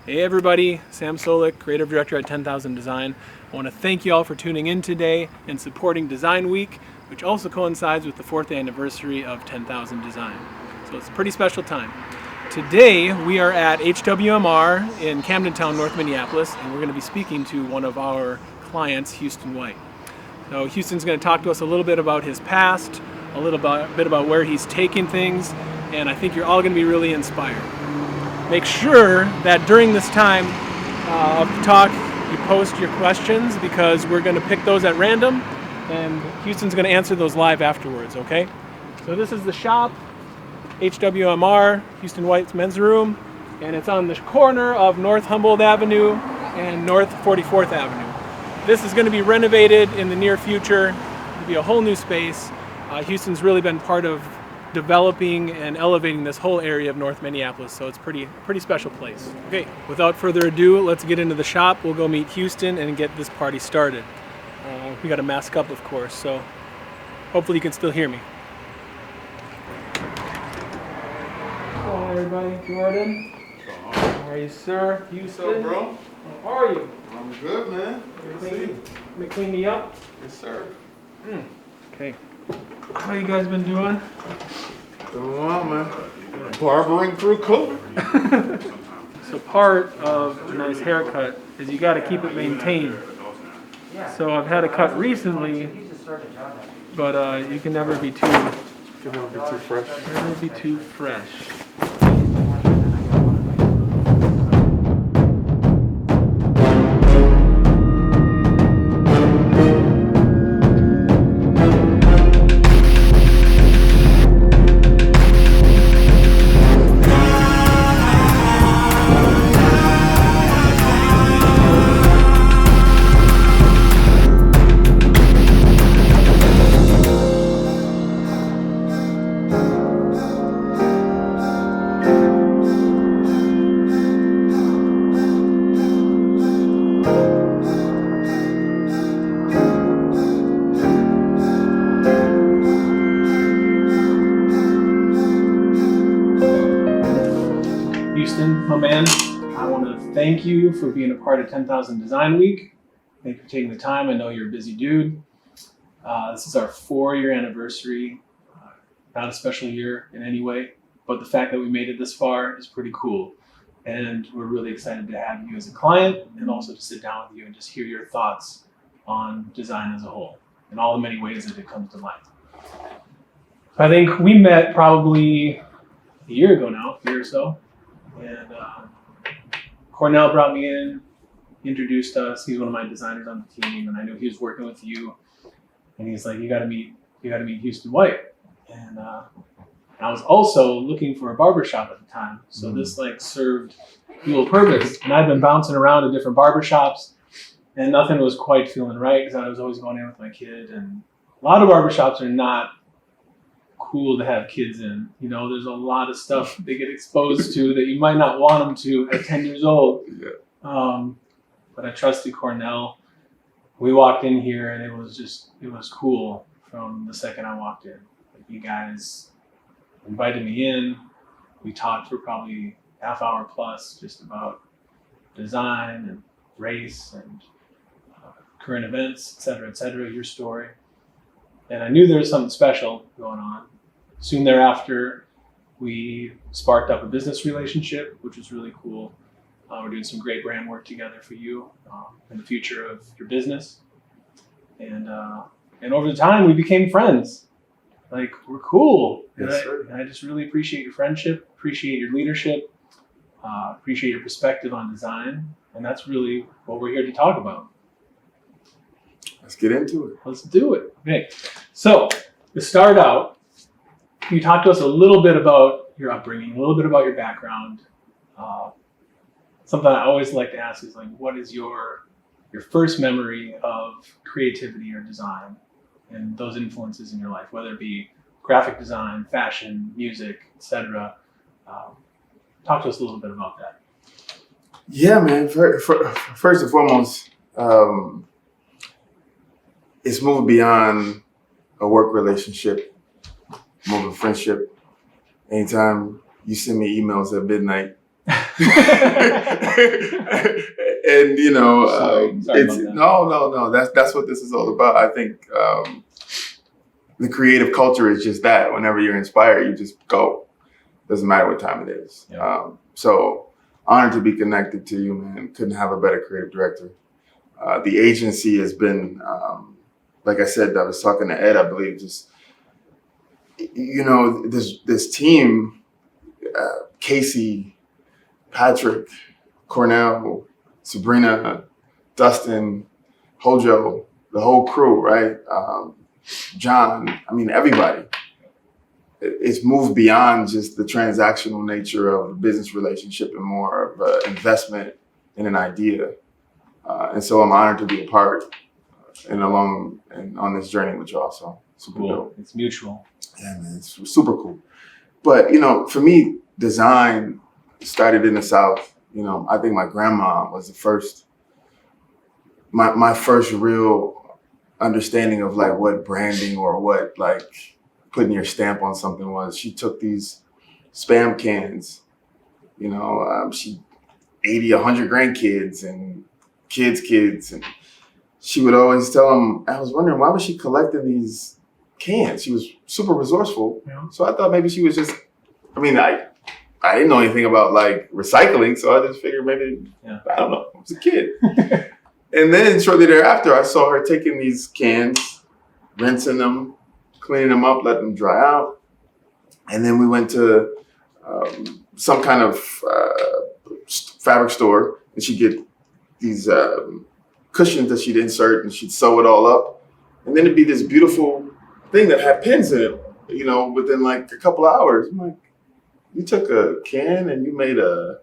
Hey everybody, Sam Soulek, Creative Director at 10,000 Design. I want to thank you all for tuning in today and supporting Design Week, which also coincides with the 4th anniversary of 10,000 Design. So it's a pretty special time. Today we are at HWMR in Camden Town, North Minneapolis, and we're going to be speaking to one of our clients, Houston White. So Houston's going to talk to us a little bit about his past, a little bit about where he's taking things, and I think you're all going to be really inspired. Make sure that during this time of the talk, you post your questions because we're going to pick those at random, and Houston's going to answer those live afterwards, okay? So this is the shop, HWMR, Houston White's Men's Room, and it's on the corner of North Humboldt Avenue and North 44th Avenue. This is going to be renovated in the near future. It'll be a whole new space. Houston's really been part of developing and elevating this whole area of North Minneapolis, so it's pretty special place. Okay, without further ado, let's get into the shop. We'll go meet Houston and get this party started. We got to mask up, of course, so hopefully you can still hear me. Hello, everybody. Jordan. How are you, sir? Houston. What's up, bro? How are you? I'm good, man. Good to see you. Let me clean me up. Yes, sir. Okay. How you guys been doing? Doing well, man. Barbering through COVID. So part of a nice haircut is you got to keep it maintained. So I've had a cut recently, but you can never be too fresh. Never be too fresh. Houston, my man, I want to thank you for being a part of 10,000 Design Week. Thank you for taking the time. I know you're a busy dude. This is our 4-year anniversary. Not a special year in any way, but the fact that we made it this far is pretty cool. And we're really excited to have you as a client and also to sit down with you and just hear your thoughts on design as a whole and all the many ways that it comes to life. I think we met probably a year or so. And Cornell brought me in, introduced us. He's one of my designers on the team, and I knew he was working with you. And he's like, "You got to meet Houston White." And I was also looking for a barbershop at the time, so this like served dual purpose. And I've been bouncing around to different barbershops, and nothing was quite feeling right because I was always going in with my kid. And a lot of barbershops are not cool to have kids in. You know, there's a lot of stuff they get exposed to that you might not want them to at 10 years old. Yeah. But I trusted Cornell. We walked in here and it was cool from the second I walked in. Like, you guys invited me in. We talked for probably half hour plus just about design and race and current events, et cetera, your story. And I knew there was something special going on. Soon thereafter, we sparked up a business relationship, which was really cool. We're doing some great brand work together for you in the future of your business. And over the time, we became friends. Like, we're cool. Yes, and I just really appreciate your friendship, appreciate your leadership, appreciate your perspective on design. And that's really what we're here to talk about. Let's get into it. Let's do it. Okay. So to start out, can you talk to us a little bit about your upbringing, a little bit about your background? Something I always like to ask is like, what is your first memory of creativity or design and those influences in your life, whether it be graphic design, fashion, music, etc. Talk to us a little bit about that. Yeah, man. First and foremost, it's moved beyond a work relationship, more of a friendship. Anytime you send me emails at midnight And Sorry it's about that. no. That's what this is all about. I think the creative culture is just that. Whenever you're inspired, you just go. Doesn't matter what time it is. Yeah. So honored to be connected to you, man. Couldn't have a better creative director. The agency has been, like I said, I was talking to Ed, I believe, just, this team, Casey, Patrick, Cornell, Sabrina, Dustin, Hojo, the whole crew, right? John, I mean, everybody. It's moved beyond just the transactional nature of a business relationship and more of an investment in an idea. And so I'm honored to be a part and on this journey with y'all. So super Cool. dope. It's mutual. Yeah, man, it's super cool. But for me, design started in the South. I think my grandma was the first, my first real understanding of like what branding or what like putting your stamp on something was. She took these Spam cans, she 80, 100 grandkids and kids. And she would always tell them, I was wondering, why was she collecting these cans? She was super resourceful. Yeah. So I thought maybe she was just, I didn't know anything about like recycling. So I just figured maybe, I don't know, I was a kid. And then shortly thereafter, I saw her taking these cans, rinsing them, cleaning them up, letting them dry out. And then we went to some kind of fabric store, and she'd get these cushions that she'd insert, and she'd sew it all up. And then it'd be this beautiful thing that had pins in it, within like a couple hours. I'm like, you took a can and you made a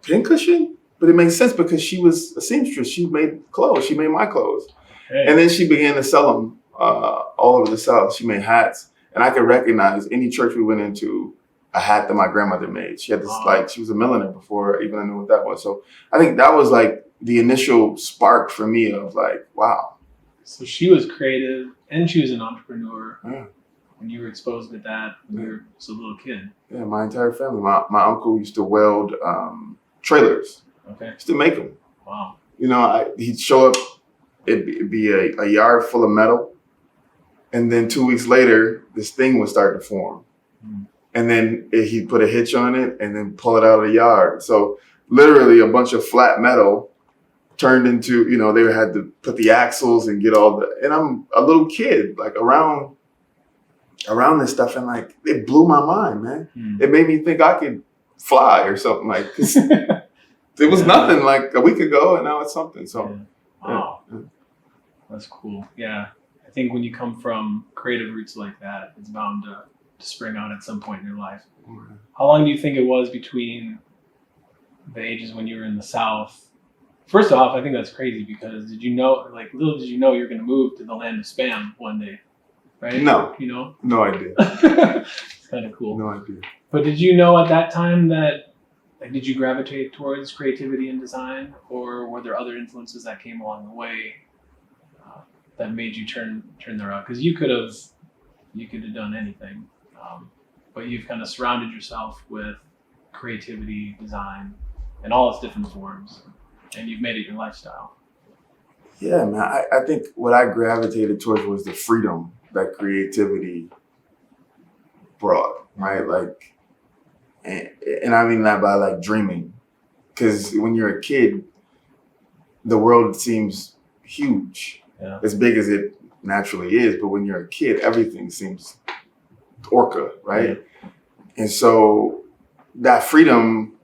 pin cushion? But it makes sense because she was a seamstress. She made clothes. She made my clothes. Hey. And then she began to sell them all over the South. She made hats. And I could recognize any church we went into, a hat that my grandmother made. She had this, she was a milliner before even I knew what that was. So I think that was like the initial spark for me of like, wow. So she was creative and she was an entrepreneur. Yeah. When you were exposed to that when you were just a little kid. Yeah, my entire family. My uncle used to weld trailers. Okay. Used to make them. Wow. He'd show up, it'd be a yard full of metal. And then 2 weeks later, this thing would start to form. Mm. And then he'd put a hitch on it and then pull it out of the yard. So literally a bunch of flat metal turned into, they had to put the axles and get and I'm a little kid, like around this stuff. And like, it blew my mind, man. Mm. It made me think I could fly or something like this. It was nothing like a week ago and now it's something. So, wow. Yeah. That's cool. Yeah. I think when you come from creative roots like that, it's bound to spring out at some point in your life. Mm-hmm. How long do you think it was between the ages when you were in the South? First off, I think that's crazy because little did you know you're going to move to the land of Spam one day, right? No. No idea. It's kind of cool. No idea. But did you know at that time that, did you gravitate towards creativity and design, or were there other influences that came along the way that made you turn the route? Because you could have done anything, but you've kind of surrounded yourself with creativity, design, and all its different forms, and you've made it your lifestyle. Yeah, man. I think what I gravitated towards was the freedom that creativity brought, right? Like, and I mean that by like dreaming, because when you're a kid, the world seems huge, as big as it naturally is. But when you're a kid, everything seems orca, right? Yeah. And so that freedom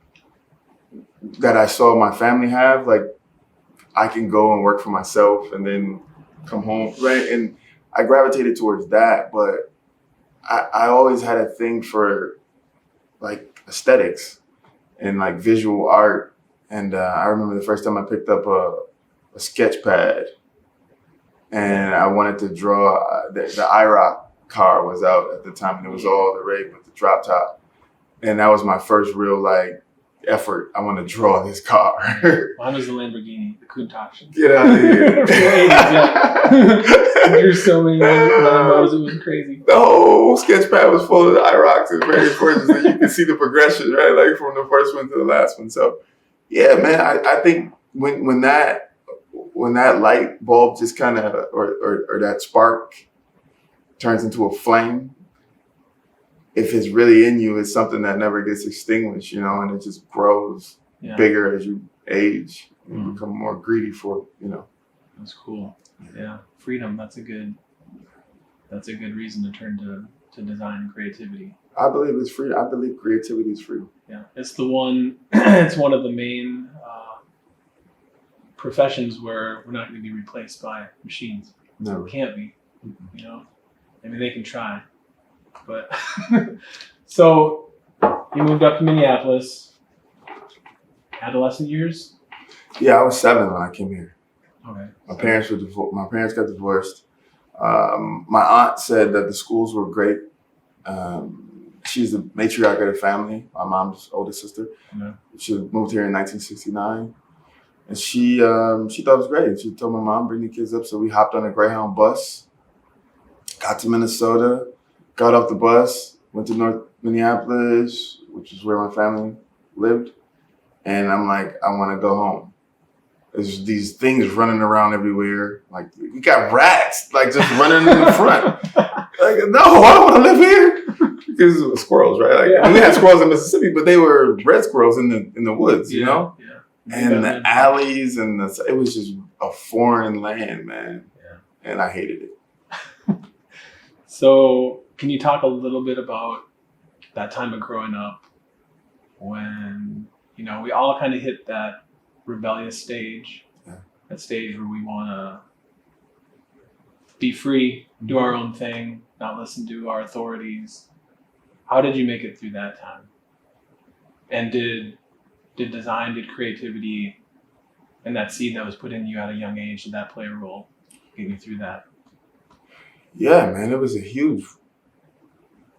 that I saw my family have, like I can go and work for myself and then come home, right? And I gravitated towards that, but I always had a thing for like aesthetics and like visual art. And I remember the first time I picked up a sketch pad and I wanted to draw, the IROC car was out at the time and it was all the rave with the drop top. And that was my first real like effort. I want to draw this car. Mine was the Lamborghini, the Countach. Get out of here. From the 80s, yeah. I drew so many Lambos, it was crazy. The whole sketch pad was full of the IROCs and various versions, and you can see the progression, right? Like from the first one to the last one. So, yeah, man, I think when that light bulb just kind of or that spark turns into a flame, if it's really in you, it's something that never gets extinguished, and it just grows bigger as you age and become more greedy for, That's cool. Yeah, freedom. That's a good reason to turn to design and creativity. I believe it's free. I believe creativity is free. Yeah, it's the one. It's one of the main professions where we're not going to be replaced by machines. Never. We can't be. I mean, they can try, but so you moved up to Minneapolis. Adolescent years. Yeah, I was 7 when I came here. Okay. My parents got divorced. My aunt said that the schools were great. She's the matriarch of the family, my mom's oldest sister. Yeah. She moved here in 1969. And she thought it was great. She told my mom, bring the kids up. So we hopped on a Greyhound bus, got to Minnesota, got off the bus, went to North Minneapolis, which is where my family lived. And I'm like, I want to go home. There's these things running around everywhere. Like, we got rats, like, just running in the front. Like, no, I don't want to live here. Because it was squirrels, right? Like, we had squirrels in Mississippi, but they were red squirrels in the woods, you know? Yeah. And the alleys and it was just a foreign land, man. Yeah. And I hated it. So can you talk a little bit about that time of growing up when, we all kind of hit that rebellious stage, that stage where we want to be free, do our own thing, not listen to our authorities. How did you make it through that time? And did design, did creativity, and that seed that was put in you at a young age, did that play a role getting you through that? Yeah, man, it was a huge.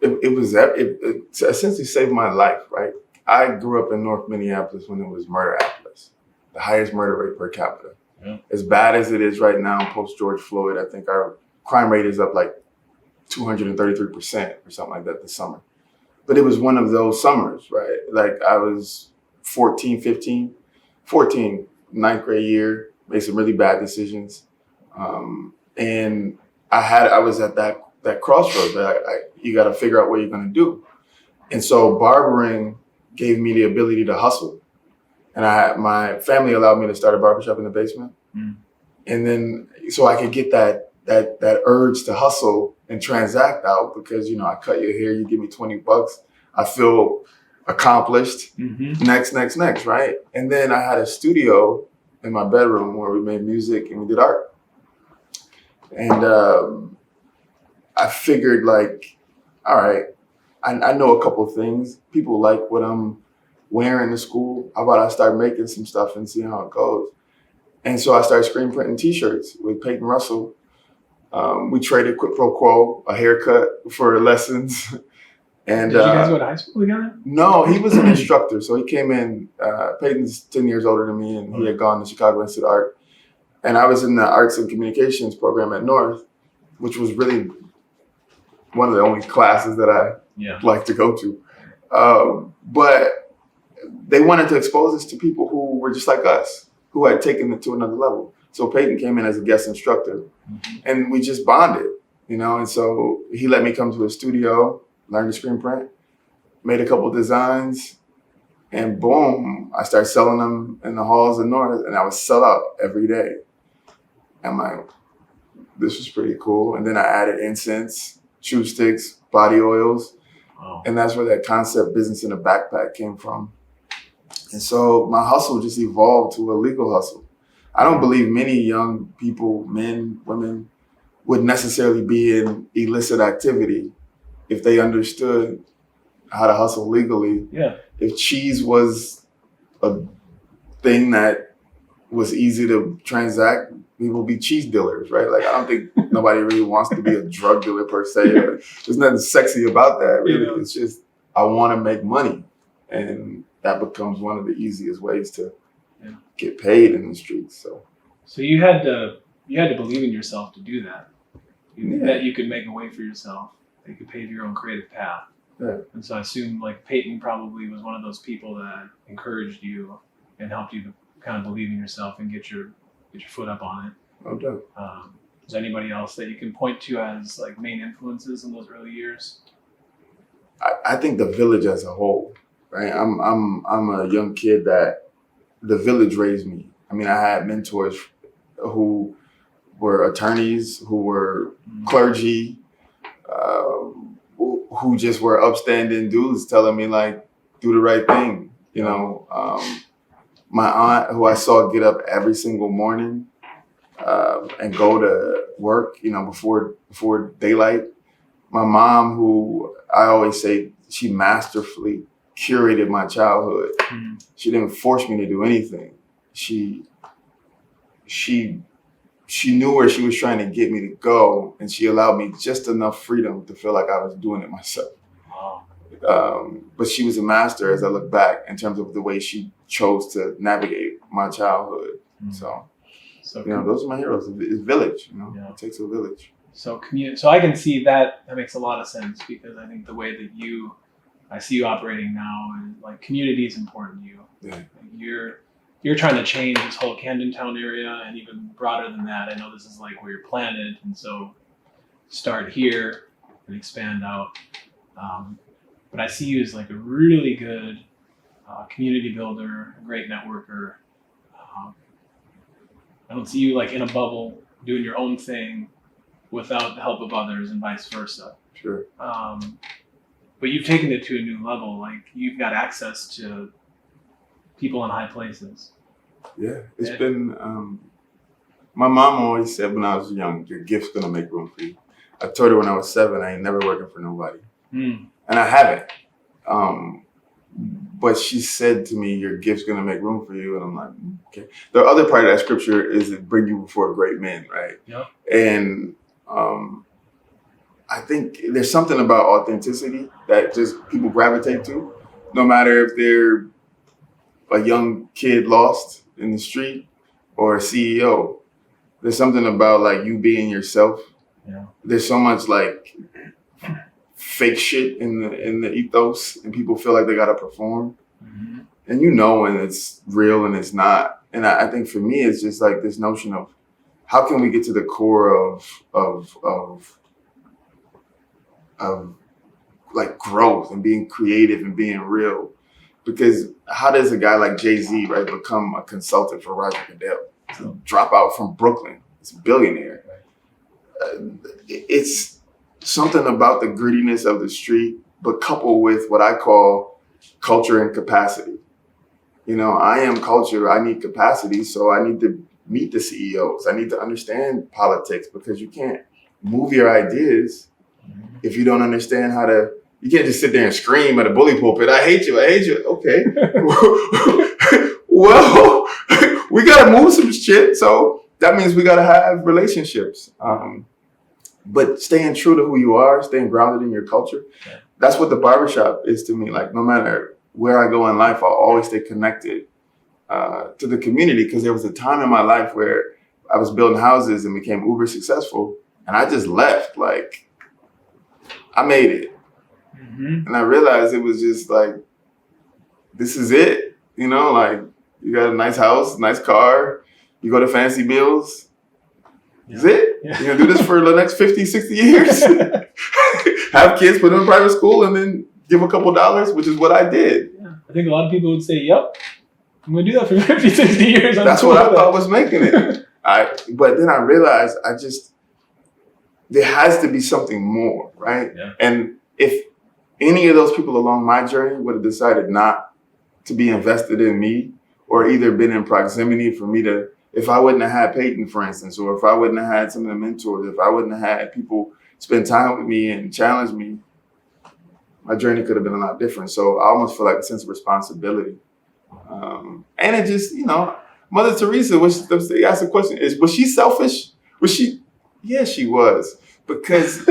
It essentially saved my life, right? I grew up in North Minneapolis when it was Murderapolis, the highest murder rate per capita. Yeah. As bad as it is right now, post George Floyd, I think our crime rate is up like 233% or something like that this summer. But it was one of those summers, right? Like I was 14, 9th grade year, made some really bad decisions. And I was at that crossroads. You got to figure out what you're going to do. And so barbering gave me the ability to hustle. And my family allowed me to start a barbershop in the basement. Mm. And then, so I could get that urge to hustle and transact out because, I cut your hair, you give me $20. I feel accomplished. Mm-hmm. Next, right? And then I had a studio in my bedroom where we made music and we did art. And I figured like, all right, I know a couple of things. People like what I'm wearing to school. How about I start making some stuff and see how it goes? And so I started screen printing T-shirts with Peyton Russell. We traded quid pro quo, a haircut for lessons. And did you guys go to high school together? No, he was an instructor. So he came in, Peyton's 10 years older than me, and he had gone to Chicago Institute of Art. And I was in the Arts and Communications program at North, which was really one of the only classes that I like to go to. But they wanted to expose us to people who were just like us, who had taken it to another level. So Peyton came in as a guest instructor, and we just bonded, and so he let me come to his studio, learn to screen print, made a couple designs, and boom, I started selling them in the halls of North, and I would sell out every day. I'm like, this was pretty cool. And then I added incense, chew sticks, body oils. Wow. And that's where that concept business in a backpack came from. And so my hustle just evolved to a legal hustle. I don't believe many young people, men, women, would necessarily be in illicit activity if they understood how to hustle legally. Yeah. If cheese was a thing that was easy to transact, we will be cheese dealers, right? Like, I don't think nobody really wants to be a drug dealer per se. There's nothing sexy about that, really. Yeah. It's just, I want to make money. And that becomes one of the easiest ways to Yeah. get paid in the streets. So you had to believe in yourself to do that. Yeah. That you could make a way for yourself. That you could pave your own creative path. Yeah. And so I assume like Peyton probably was one of those people that encouraged you and helped you to kind of believe in yourself and get your foot up on it. No doubt. Is there anybody else that you can point to as like main influences in those early years? I think the village as a whole, right? I'm a young kid that the village raised me. I mean, I had mentors who were attorneys, who were clergy, who just were upstanding dudes telling me like, do the right thing. You know, my aunt, who I saw get up every single morning and go to work, you know, before daylight. My mom, who I always say she masterfully curated my childhood. She didn't force me to do anything. She knew where she was trying to get me to go, and she allowed me just enough freedom to feel like I was doing it myself. Wow. But she was a master as I look back in terms of the way she chose to navigate my childhood. So you know, those are my heroes. It's village, you know, It takes a village. So so I can see that makes a lot of sense, because I think the way that I see you operating now, and like community is important to you. Yeah. Like, you're trying to change this whole Camden Town area, and even broader than that. I know this is like where you're planted, and so start here and expand out. But I see you as like a really good community builder, a great networker. I don't see you like in a bubble doing your own thing without the help of others, and vice versa. Sure. But you've taken it to a new level. Like you've got access to people in high places. Yeah, it's been. My mom always said when I was young, "Your gift's gonna make room for you." I told her when I was 7, I ain't never working for nobody, and I haven't. But she said to me, "Your gift's gonna make room for you," and I'm like, okay. The other part of that scripture is to bring you before great men, right? Yeah. And I think there's something about authenticity that just people gravitate to, no matter if they're a young kid lost in the street or a CEO. There's something about like you being yourself. Yeah. There's so much like fake shit in the ethos, and people feel like they gotta perform. And you know when it's real and it's not. And I think for me, it's just like this notion of how can we get to the core of like growth and being creative and being real. Because how does a guy like Jay-Z, right, become a consultant for Roger Goodell? Drop out from Brooklyn. It's a billionaire. It's something about the grittiness of the street, but coupled with what I call culture and capacity. You know, I am culture. I need capacity. So I need to meet the CEOs. I need to understand politics, because you can't move your ideas if you don't understand how to. You can't just sit there and scream at a bully pulpit. I hate you. I hate you. Okay. Well, we got to move some shit. So that means we got to have relationships. But staying true to who you are, staying grounded in your culture. Yeah. That's what the barbershop is to me. Like, no matter where I go in life, I'll always stay connected to the community, because there was a time in my life where I was building houses and became uber successful, and I just left. Like, I made it. And I realized it was just like, this is it. You know, like, you got a nice house, nice car, you go to fancy meals. Yeah. Is it? Yeah. You're gonna do this for the next 50, 60 years? Have kids, put them in private school, and then give a couple dollars, which is what I did. Yeah. I think a lot of people would say, yep, I'm going to do that for 50, 60 years. That's what I thought was making it. But then I realized there has to be something more, right? Yeah. And if any of those people along my journey would have decided not to be invested in me, or either been in proximity for me to, if I wouldn't have had Peyton, for instance, or if I wouldn't have had some of the mentors, if I wouldn't have had people spend time with me and challenge me, my journey could have been a lot different. So I almost feel like a sense of responsibility. And it just, you know, Mother Teresa, they asked the question, was she selfish? Yeah, she was. Because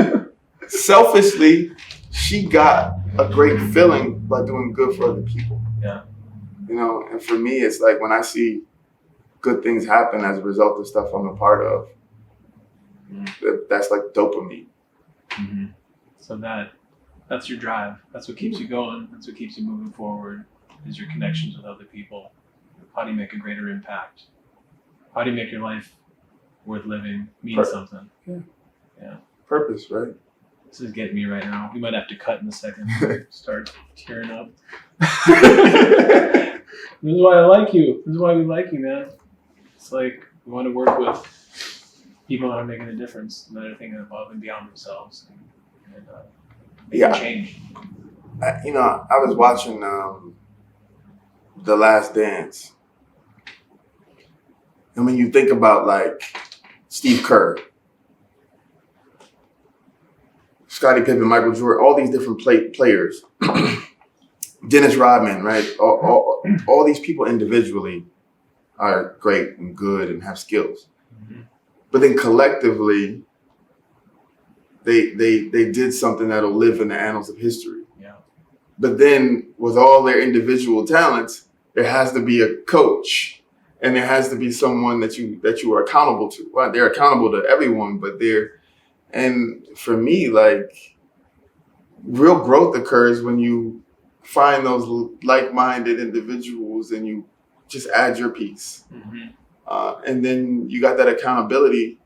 selfishly, she got a great feeling by doing good for other people. Yeah. you know. And for me, it's like when I see good things happen as a result of stuff I'm a part of, that's like dopamine. Mm-hmm. So that's your drive. That's what keeps you going. That's what keeps you moving forward, is your connections with other people. How do you make a greater impact? How do you make your life worth living, mean something? Yeah. Purpose, right? This is getting me right now. We might have to cut in a second. Start tearing up. This is why I like you. This is why we like you, man. It's like we want to work with people that are making a difference, that are thinking above and beyond themselves, and making change. I was watching The Last Dance, and when you think about like Steve Kerr, Scottie Pippen, Michael Jordan, all these different players, Dennis Rodman, right? All these people individually are great and good and have skills. Mm-hmm. But then collectively, they did something that'll live in the annals of history. Yeah. But then with all their individual talents, there has to be a coach, and there has to be someone that you are accountable to. Well, they're accountable to everyone, but and for me, like, real growth occurs when you find those like-minded individuals and you just add your piece. Mm-hmm. And then you got that accountability.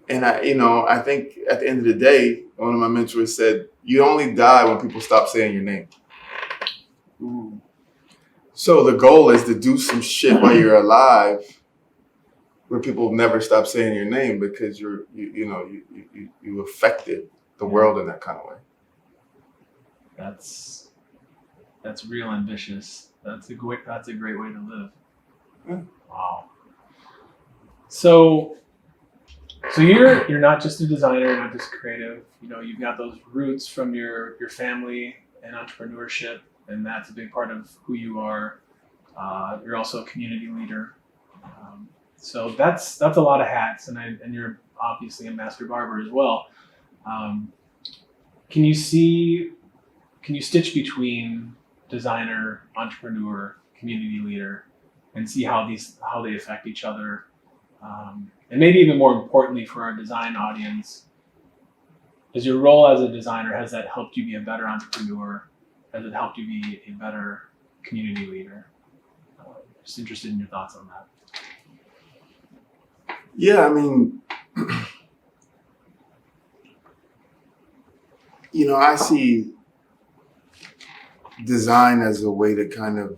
And I think at the end of the day, one of my mentors said, you only die when people stop saying your name. Ooh. So the goal is to do some shit while you're alive where people never stop saying your name, because you affected the world in that kind of way. That's real ambitious. That's a great way to live. Yeah. Wow. So you're not just a designer, not just creative. You know, you've got those roots from your family and entrepreneurship, and that's a big part of who you are. You're also a community leader. So that's a lot of hats, and you're obviously a master barber as well. Can you stitch between designer, entrepreneur, community leader, and see how they affect each other? And maybe even more importantly for our design audience, is your role as a designer, has that helped you be a better entrepreneur? Has it helped you be a better community leader? Just interested in your thoughts on that. Yeah, I mean, I see design as a way to kind of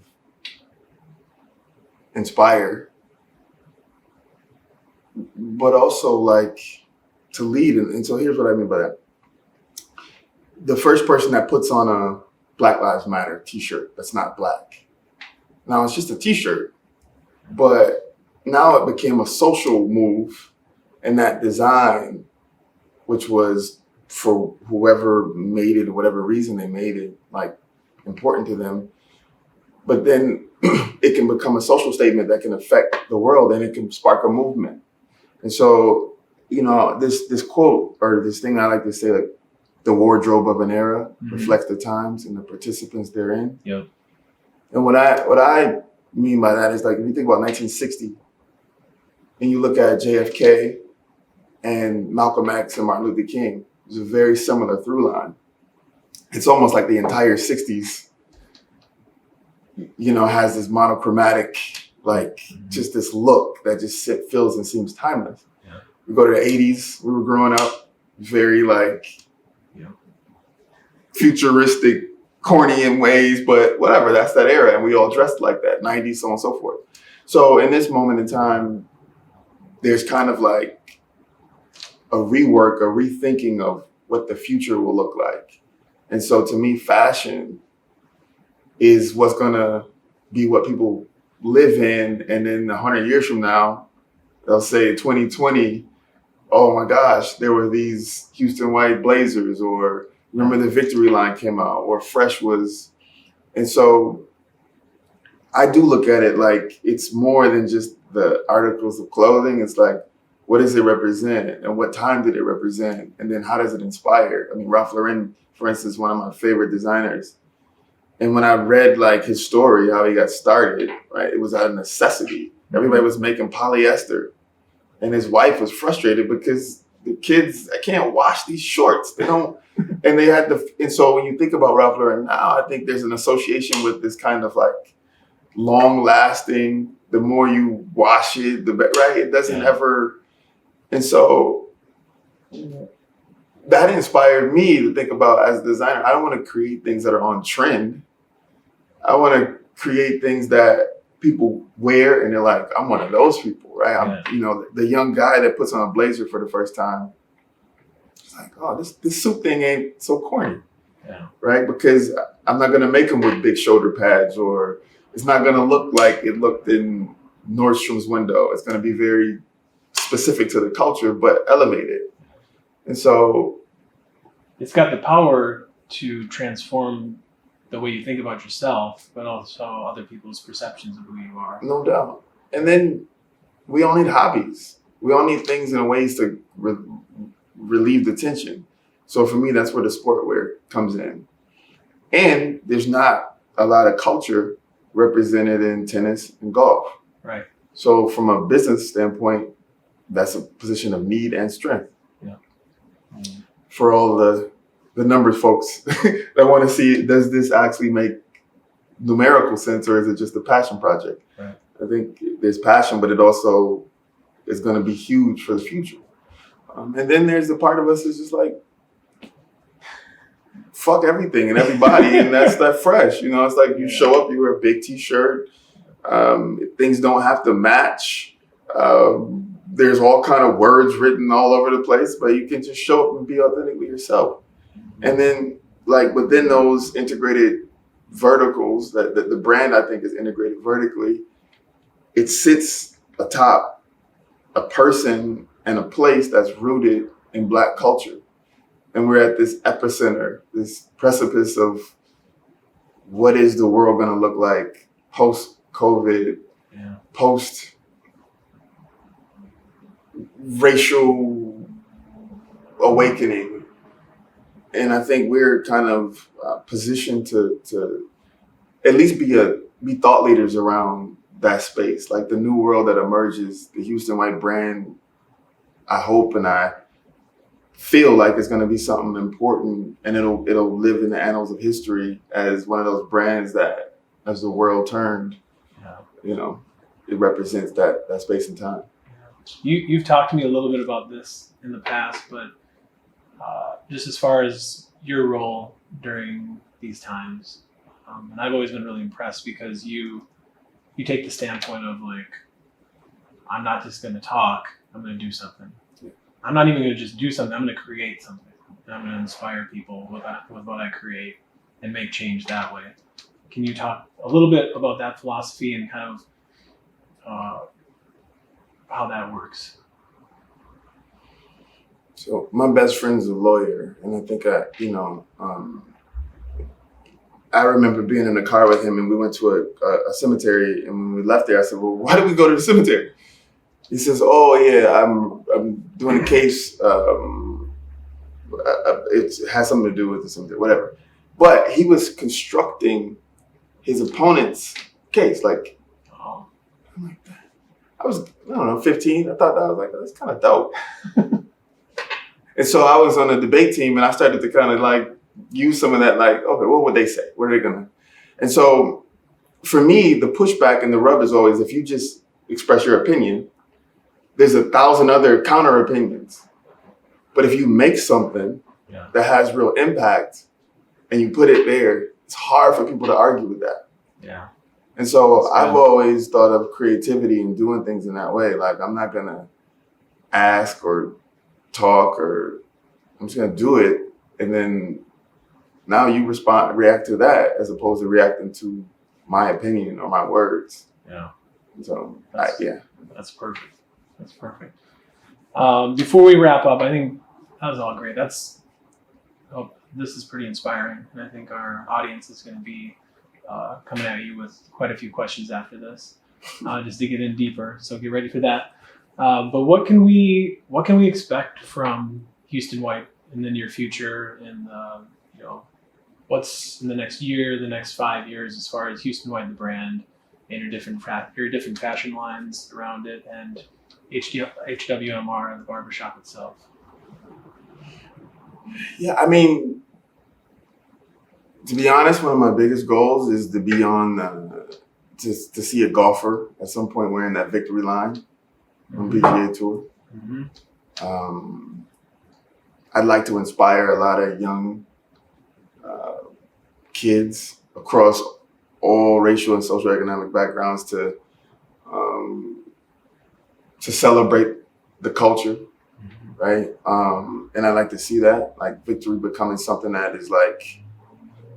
inspire, but also like to lead. And so here's what I mean by that. The first person that puts on a Black Lives Matter t-shirt that's not black. Now it's just a t-shirt, but now it became a social move, and that design, which was for whoever made it, or whatever reason they made it, like important to them. But then it can become a social statement that can affect the world, and it can spark a movement. And so, this quote, or this thing I like to say, like, the wardrobe of an era reflects the times and the participants therein. Yep. And what I mean by that is, like, if you think about 1960 and you look at JFK and Malcolm X and Martin Luther King, there's a very similar through line. It's almost like the entire 60s, has this monochromatic, like, just this look that just feels and seems timeless. Yeah. We go to the 80s, we were growing up, very like futuristic, corny in ways, but whatever, that's that era, and we all dressed like that, 90s, so on and so forth. So in this moment in time, there's kind of like a rework, a rethinking of what the future will look like. And so to me, fashion is what's gonna be what people live in, and then 100 years from now, they'll say 2020, oh my gosh, there were these Houston white blazers, or remember the Victory line came out, or Fresh was. And so I do look at it like it's more than just the articles of clothing. It's like, what does it represent, and what time did it represent? And then how does it inspire? I mean, Ralph Lauren, for instance, one of my favorite designers. And when I read like his story, how he got started, right, it was out of necessity. Everybody was making polyester, and his wife was frustrated because the kids, I can't wash these shorts. They don't, and they had to. And so when you think about Ralph Lauren now, I think there's an association with this kind of like long lasting. The more you wash it, the better, right? It doesn't ever. And so that inspired me to think about, as a designer, I don't want to create things that are on trend. I want to create things that people wear and they're like, I'm one of those people, right? I'm, you know, the young guy that puts on a blazer for the first time. It's like, oh, this suit thing ain't so corny, right? Because I'm not going to make them with big shoulder pads, or it's not going to look like it looked in Nordstrom's window. It's going to be very specific to the culture, but elevated. And so it's got the power to transform the way you think about yourself, but also other people's perceptions of who you are. No doubt. And then we all need hobbies. We all need things and ways to relieve the tension. So for me, that's where the sport wear comes in. And there's not a lot of culture represented in tennis and golf. Right. So from a business standpoint, that's a position of need and strength. Yeah. Mm. For all the numbers folks that want to see, does this actually make numerical sense, or is it just a passion project? Right. I think there's passion, but it also is going to be huge for the future. And then there's the part of us that's just like, fuck everything and everybody, and that's that fresh. You know, it's like you show up, you wear a big t-shirt. Things don't have to match. There's all kind of words written all over the place, but you can just show up and be authentically yourself. And then, like, within those integrated verticals, that the brand, I think, is integrated vertically, it sits atop a person and a place that's rooted in Black culture. And we're at this epicenter, this precipice of what is the world going to look like post-COVID, post-racial awakening. And I think we're kind of positioned to at least be thought leaders around that space, like the new world that emerges. The Houston White brand, I hope and I feel like it's going to be something important, and it'll live in the annals of history as one of those brands that, as the world turned, you know, it represents that space and time. You've talked to me a little bit about this in the past, but just as far as your role during these times, and I've always been really impressed because you take the standpoint of like, I'm not just going to talk, I'm going to do something. I'm not even going to just do something, I'm going to create something. And I'm going to inspire people with what I create and make change that way. Can you talk a little bit about that philosophy and kind of how that works? So my best friend's a lawyer, and I think I remember being in the car with him, and we went to a cemetery, and when we left there, I said, well, why did we go to the cemetery? He says, oh yeah, I'm doing a case, it has something to do with the cemetery, whatever. But he was constructing his opponent's case, like, I'm like, I was, 15, I thought that was like, that's kind of dope. And so I was on a debate team, and I started to kind of like use some of that, like, okay, what would they say? What are they gonna? And so for me, the pushback and the rub is always, if you just express your opinion, there's 1,000 other counter opinions. But if you make something that has real impact and you put it there, it's hard for people to argue with that. Yeah. And so I've always thought of creativity and doing things in that way. Like, I'm not gonna ask or talk, or I'm just gonna do it, and then now you react to that as opposed to reacting to my opinion or my words. Yeah. So that's perfect. That's perfect. Before we wrap up, I think that was all great. This is pretty inspiring, and I think our audience is going to be coming at you with quite a few questions after this, just to get in deeper. So get ready for that. But what can we expect from Houston White in the near future, in the what's in the next year, the next 5 years, as far as Houston White, the brand, and your different fashion lines around it, and HWMR, the barbershop itself? Yeah, I mean, to be honest, one of my biggest goals is to be on, to see a golfer at some point wearing that victory line on PGA Tour. I'd like to inspire a lot of young kids across all racial and socioeconomic backgrounds to celebrate the culture, right? And I like to see that, like victory becoming something that is like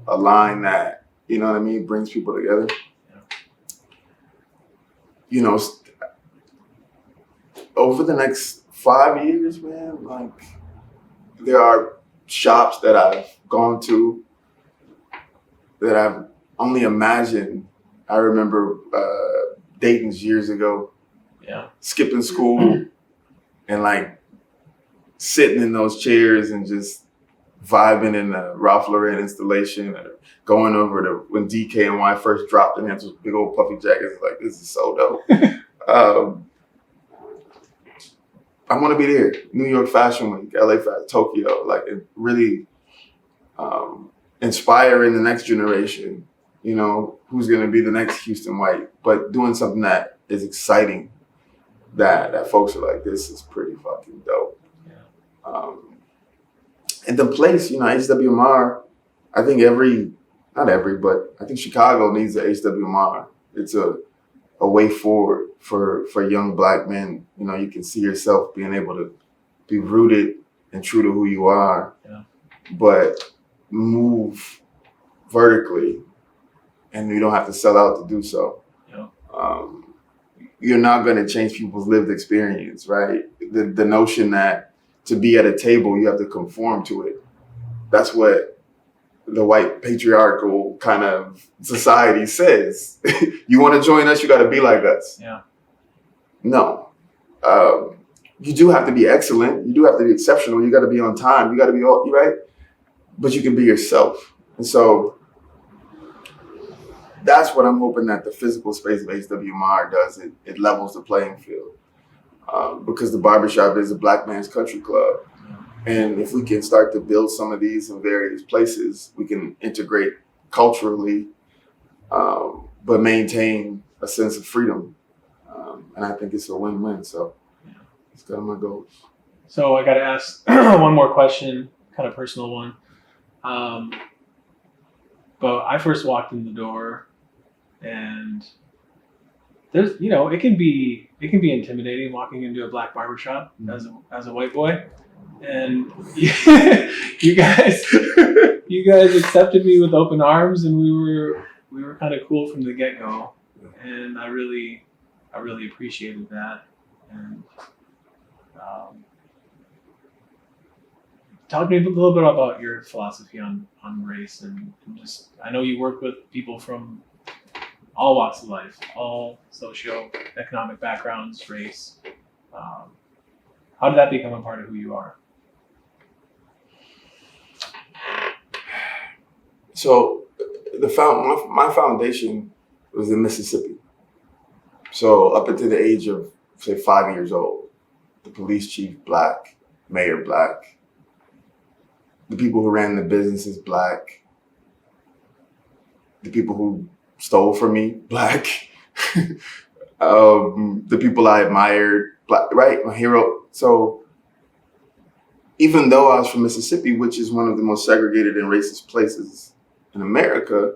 a line that, you know what I mean, brings people together. You know, over the next 5 years, man, like there are shops that I've gone to that I've only imagined. I remember Dayton's years ago, skipping school and like sitting in those chairs and just vibing in the Ralph Lauren installation, or going over to when DKNY first dropped and had those big old puffy jackets. Like, this is so dope. I want to be there. New York Fashion Week, LA Fashion, Tokyo, like it really inspiring the next generation, you know, who's going to be the next Houston White, but doing something that is exciting, that folks are like, this is pretty fucking dope. And the place, you know, HWMR, I think not every, but I think Chicago needs a HWMR. It's a way forward for young Black men. You know, you can see yourself being able to be rooted and true to who you are, but move vertically, and you don't have to sell out to do so. You're not going to change people's lived experience, right? The notion that to be at a table, you have to conform to it. That's what the white patriarchal kind of society says. You want to join us, you got to be like us. No. You do have to be excellent. You do have to be exceptional. You got to be on time. You got to be all right. But you can be yourself. And so that's what I'm hoping that the physical space of HWMR does. It levels the playing field. Because the barbershop is a Black man's country club. And if we can start to build some of these in various places, we can integrate culturally, but maintain a sense of freedom. And I think it's a win-win. So it's kind of my goals. So I got to ask one more question, kind of personal one. But I first walked in the door, and there's, you know, it can be intimidating walking into a Black barbershop as a white boy. And you guys accepted me with open arms, and we were kind of cool from the get-go, and I really appreciated that. And talk to me a little bit about your philosophy on race, and just, I know you work with people from all walks of life, all socio-economic backgrounds, race. How did that become a part of who you are? So my foundation was in Mississippi. So up until the age of, say, 5 years old, the police chief Black, mayor Black, the people who ran the businesses Black, the people who stole from me Black, the people I admired Black, right? My hero. So even though I was from Mississippi, which is one of the most segregated and racist places in America,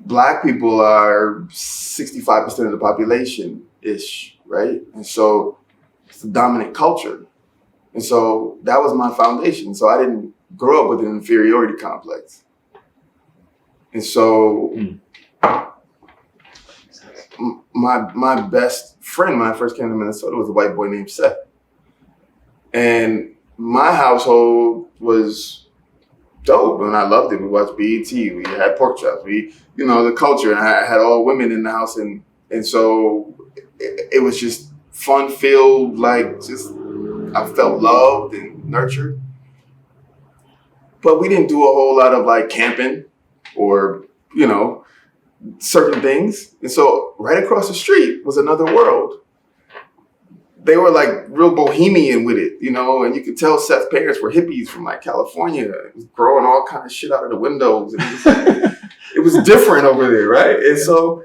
Black people are 65% of the population-ish, right? And so it's the dominant culture. And so that was my foundation. So I didn't grow up with an inferiority complex. And so my best friend when I first came to Minnesota was a white boy named Seth. And my household was dope, and I loved it. We watched BET, we had pork chops, the culture, and I had all women in the house, and so it was just fun-filled, like, just I felt loved and nurtured. but we didn't do a whole lot of like camping or, you know, certain things. And so right across the street was another world. They were like real bohemian with it, you know, and you could tell Seth's parents were hippies from like California. It was growing all kind of shit out of the windows. And it was different over there, right? And so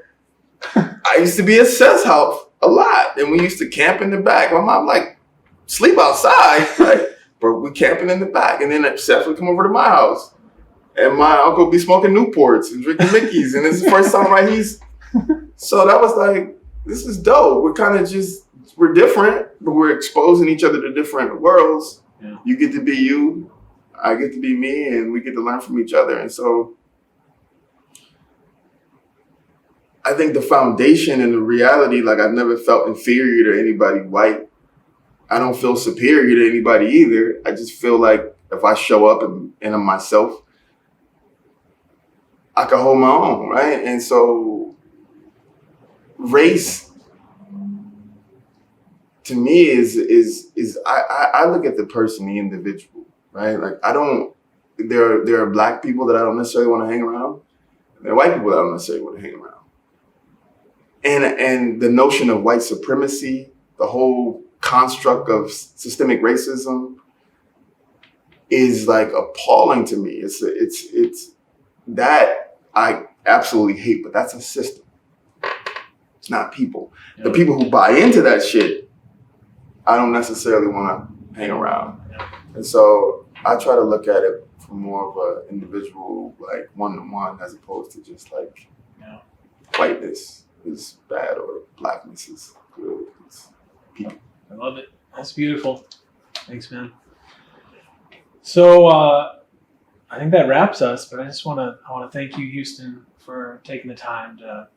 I used to be at Seth's house a lot, and we used to camp in the back. My mom like, sleep outside, like, but we camping in the back. And then Seth would come over to my house, and my uncle would be smoking Newports and drinking Mickeys, and this is the first time, right? So that was like, this is dope. We're different, but we're exposing each other to different worlds. Yeah. You get to be you, I get to be me, and we get to learn from each other. And so I think the foundation and the reality, like I've never felt inferior to anybody white. I don't feel superior to anybody either. I just feel like if I show up and I'm myself, I can hold my own, right? And so race to me is I look at the person, the individual, right? Like there are black people that I don't necessarily want to hang around. There are white people that I don't necessarily want to hang around. And the notion of white supremacy, the whole construct of systemic racism is like appalling to me. It's that I absolutely hate, but that's a system. It's not people. Yeah. The people who buy into that shit, I don't necessarily want to hang around. Yeah. And so I try to look at it from more of an individual, like one-to-one, as opposed to just like whiteness is bad or blackness is good. It's people. I love it. That's beautiful. Thanks, man. So I think that wraps us, but I want to thank you, Houston, for taking the time to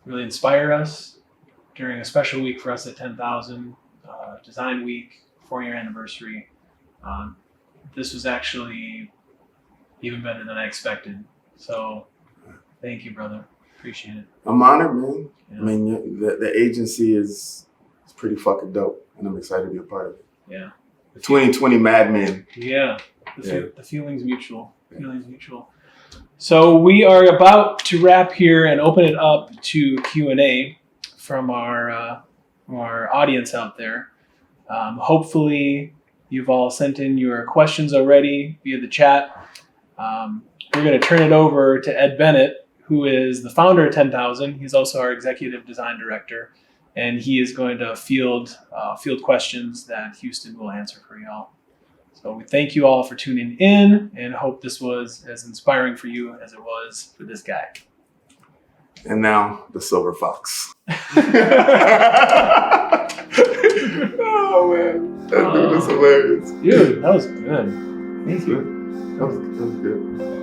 really inspire us during a special week for us at 10,000, Design Week, 4-year anniversary. This was actually even better than I expected. So thank you, brother. Appreciate it. I'm honored, man. Yeah. I mean, the agency is pretty fucking dope, and I'm excited to be a part of it. Yeah. 2020 Mad Men. Yeah. The feeling's mutual. Feeling's mutual. So we are about to wrap here and open it up to Q&A from our audience out there. Hopefully you've all sent in your questions already via the chat. We're going to turn it over to Ed Bennett, who is the founder of 10,000. He's also our executive design director, and he is going to field questions that Houston will answer for y'all. So we thank you all for tuning in and hope this was as inspiring for you as it was for this guy. And now the Silver Fox. Oh man, that dude is hilarious. Dude, that was good. Thank you. That was good.